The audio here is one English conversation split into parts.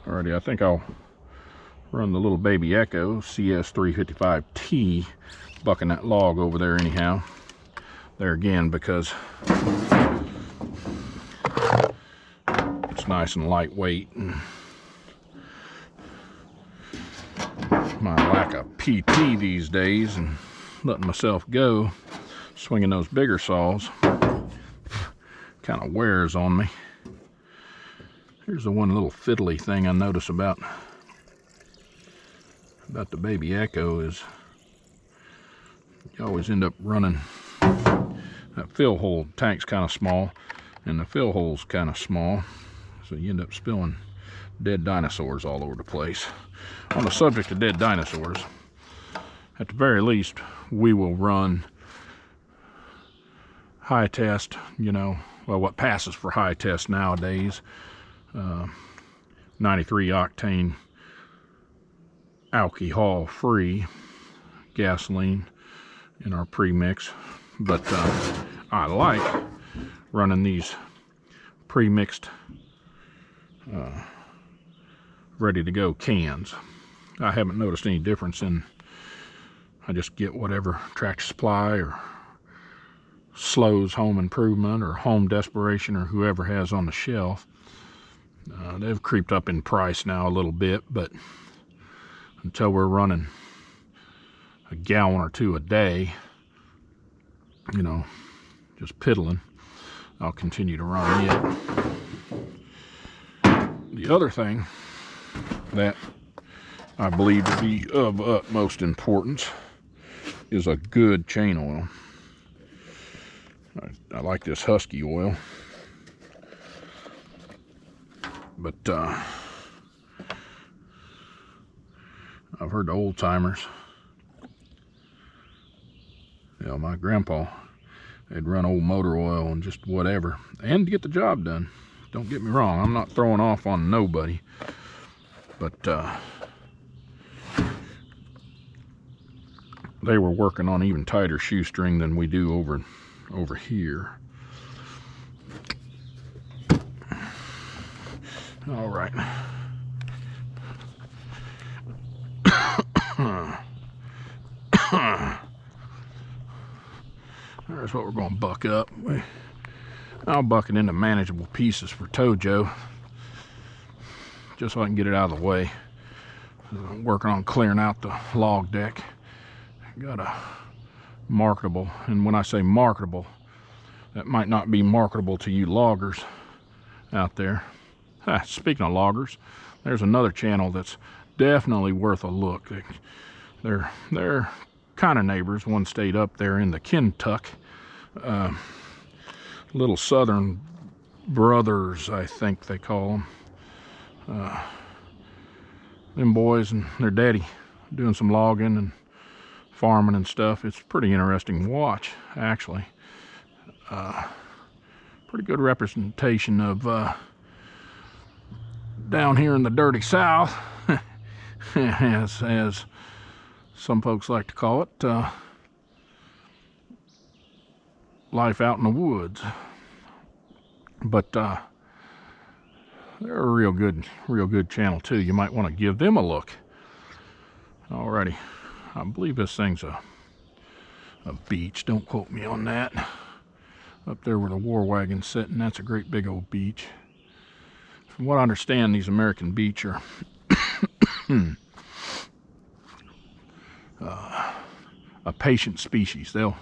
Alrighty, I think I'll run the little baby Echo cs355t, bucking that log over there anyhow. There again, because it's nice and lightweight, and my lack of PT these days and letting myself go, swinging those bigger saws, kind of wears on me. Here's the one little fiddly thing I notice about the baby Echo is you always end up running that fill hole. Tank's kind of small and the fill hole's kind of small, so you end up spilling dead dinosaurs all over the place. On the subject of dead dinosaurs, at the very least we will run high test, you know, well, what passes for high test nowadays, 93 octane alcohol free gasoline in our premix. But I like running these pre-mixed ready to go cans. I haven't noticed any difference in, I just get whatever Tractor Supply or Slow's Home Improvement or Home Desperation or whoever has on the shelf. They've creeped up in price now a little bit, but until we're running a gallon or two a day, you know, just piddling, I'll continue to run it. The other thing that I believe to be of utmost importance is a good chain oil. I like this Husky oil, but I've heard the old timers, you know, my grandpa, they'd run old motor oil and just whatever, and to get the job done. Don't get me wrong, I'm not throwing off on nobody, but they were working on even tighter shoestring than we do over here. All right. There's what we're going to buck up. I'll buck it into manageable pieces for Tojo, just so I can get it out of the way. I'm working on clearing out the log deck. Got a marketable, and when I say marketable, that might not be marketable to you loggers out there. Speaking of loggers, there's another channel that's definitely worth a look. They're kind of neighbors. One stayed up there in the Kentuck. Little Southern Brothers, I think they call them. Them boys and their daddy doing some logging and farming and stuff. It's pretty interesting to watch, actually. Pretty good representation of down here in the dirty South, as some folks like to call it, life out in the woods. But they're a real good channel too. You might want to give them a look. Alrighty, I believe this thing's a beach. Don't quote me on that. Up there where the war wagon's sitting, that's a great big old beach. From what I understand, these American beach are a patient species. They'll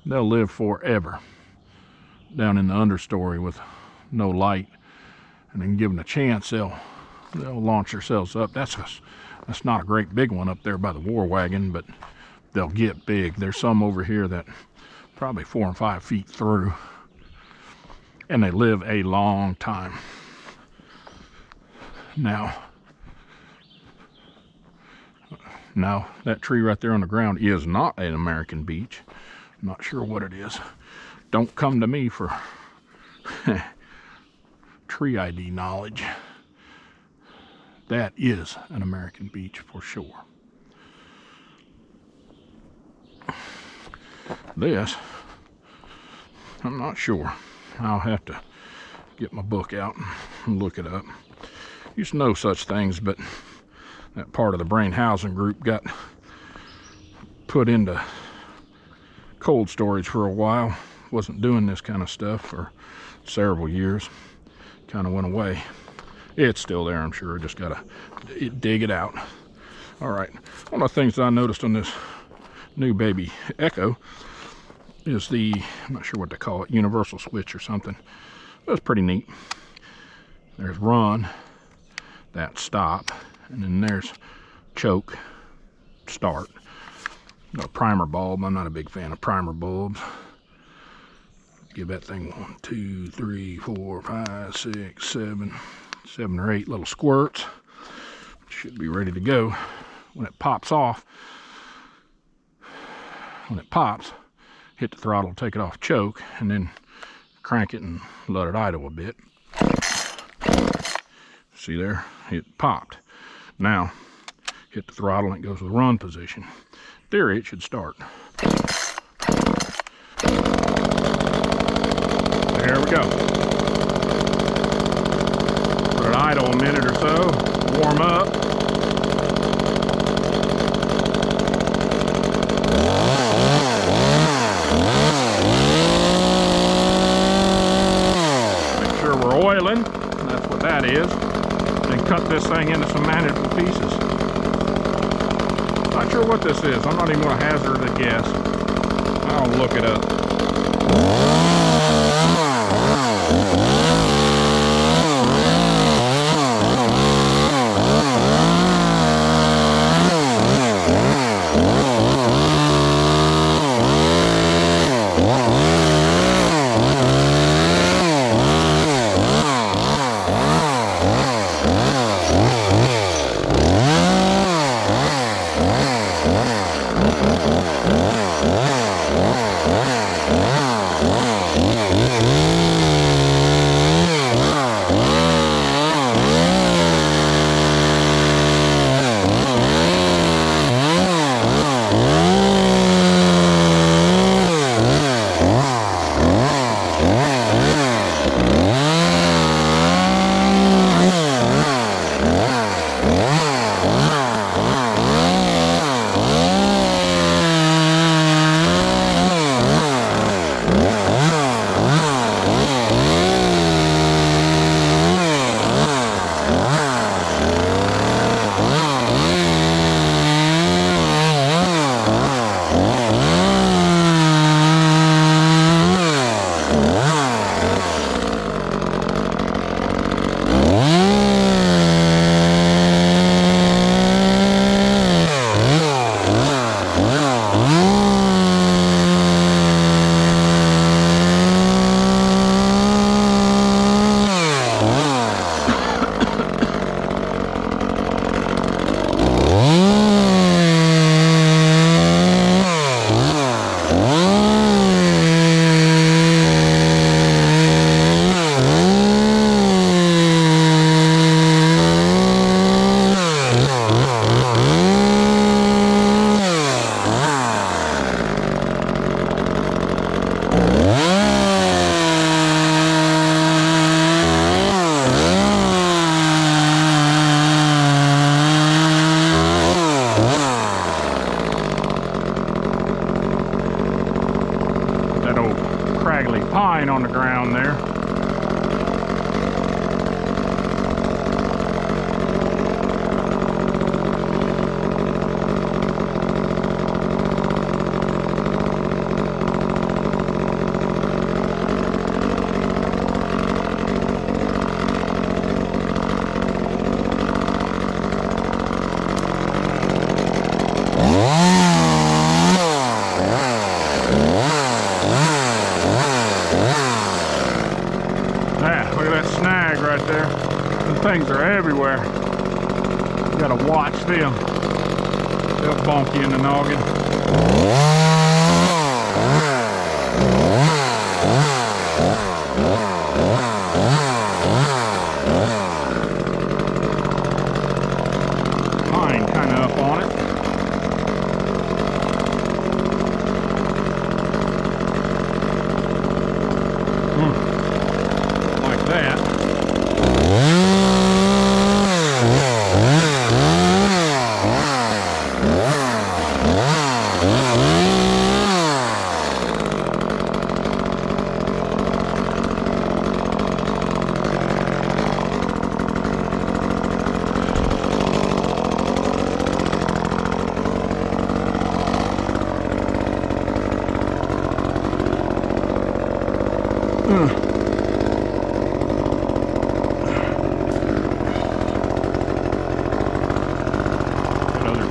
live forever down in the understory with no light, and then given a chance, they'll launch themselves up. That's not a great big one up there by the war wagon, but they'll get big. There's some over here that probably 4 and 5 feet through, and they live a long time. Now that tree right there on the ground is not an American beech. I'm not sure what it is. Don't come to me for tree ID knowledge. That is an American beech for sure. This, I'm not sure. I'll have to get my book out and look it up. Used to know such things, but that part of the brain housing group got put into cold storage for a while. Wasn't doing this kind of stuff for several years. Kind of went away. It's still there, I'm sure. I just gotta dig it out. All right, one of the things that I noticed on this new baby Echo is the, I'm not sure what they call it, universal switch or something. That's pretty neat. There's run, that stop, and then there's choke, start. A primer bulb. I'm not a big fan of primer bulbs. Give that thing 1, 2, 3, 4, 5, 6, 7 or 8 little squirts. Should be ready to go. When it pops off, when it pops, hit the throttle, take it off choke, and then crank it and let it idle a bit. See there? It popped. Now, hit the throttle and it goes to the run position. In theory, it should start. There we go. Let it idle a minute or so, warm up. Make sure we're oiling, that's what that is. Then cut this thing into some manageable pieces. Not sure what this is. I'm not even going to hazard a guess. I'll look it up. Pine on the ground there. Things are everywhere. You gotta watch them. They'll bonk you in the noggin. Pine kind of up on it. Like that.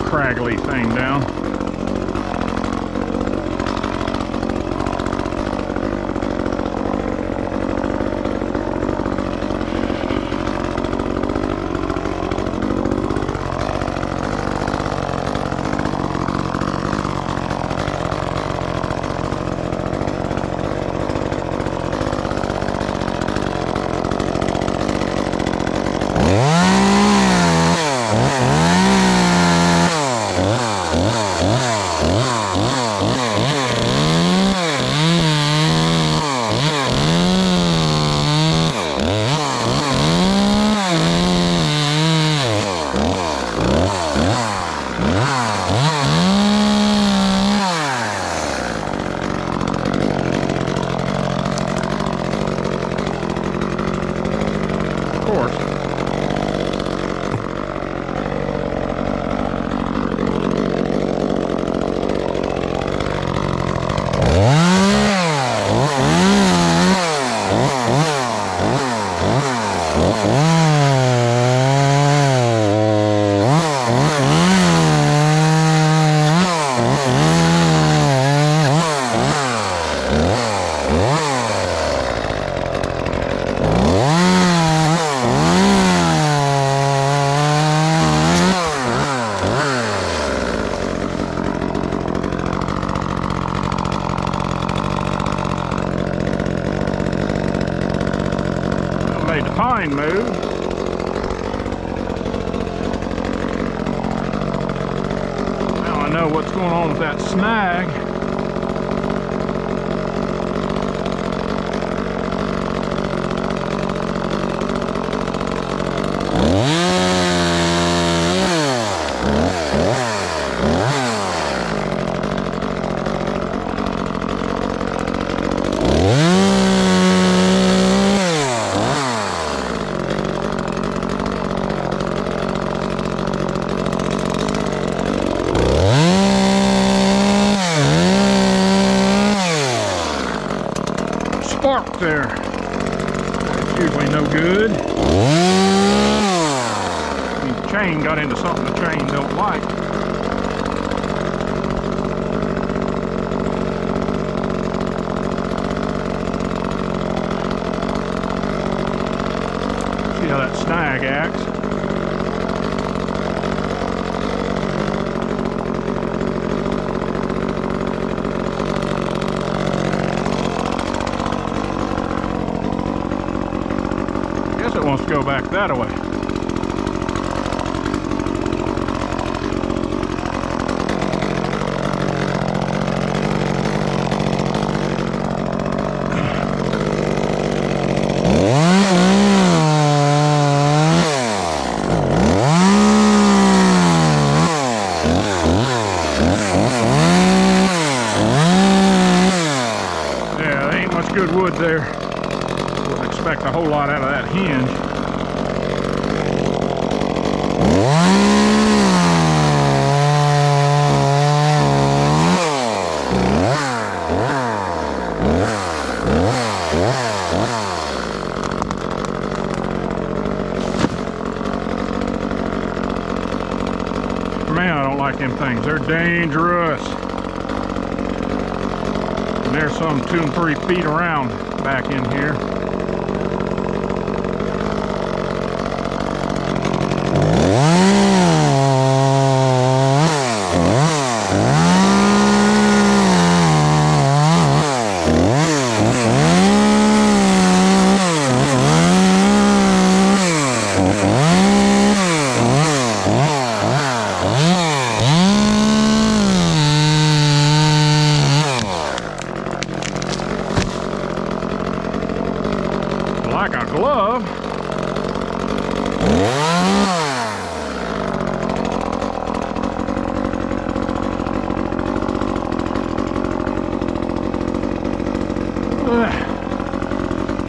craggly thing down. Made the pine move. Now I know what's going on with that snag. Spark there. That's usually no good. The chain got into something the chain don't like. See how that snag acts. It wants to go back that way. Yeah, there ain't much good wood there. Expect a whole lot out of that hinge. Man, I don't like them things. They're dangerous. And there's some 2 and 3 feet around back in here. Like a glove.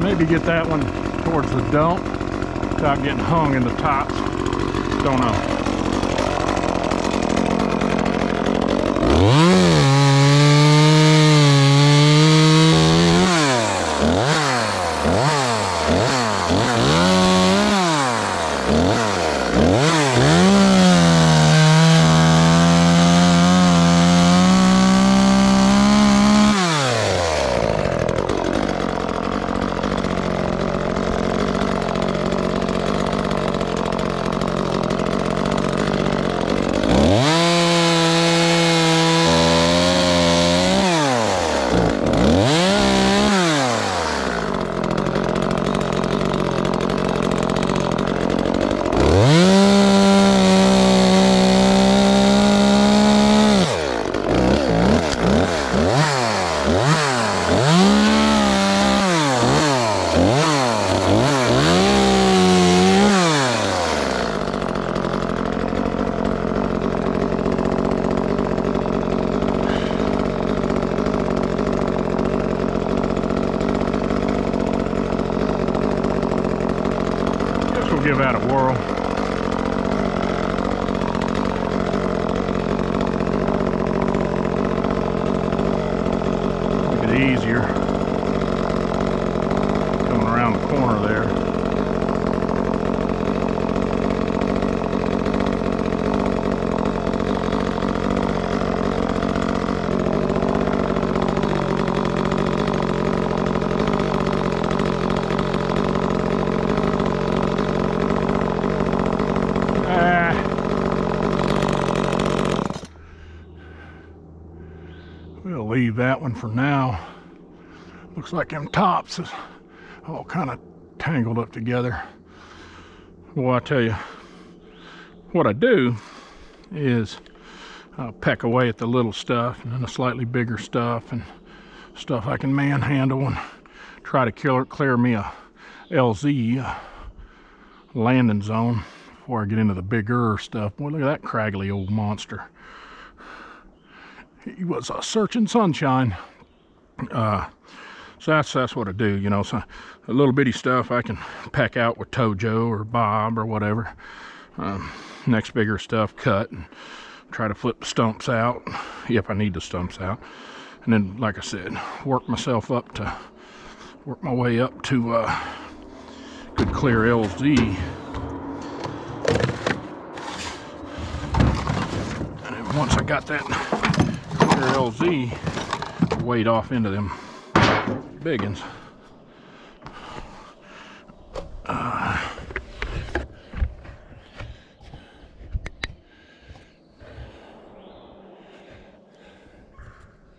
Maybe get that one towards the dump without getting hung in the tops. Don't know. easier coming around the corner there. We'll leave that one for now. Looks like them tops is all kind of tangled up together. Well, I tell you, what I do is I'll peck away at the little stuff and then the slightly bigger stuff and stuff I can manhandle and try to clear me a LZ landing zone before I get into the bigger stuff. Boy, look at that craggly old monster. He was searching sunshine. So that's what I do, you know. So a little bitty stuff I can pack out with Tojo or Bob or whatever. Next bigger stuff, cut and try to flip the stumps out if I need the stumps out. And then, like I said, work my way up to good clear LZ. And then once I got that clear LZ, wade off into them big ones.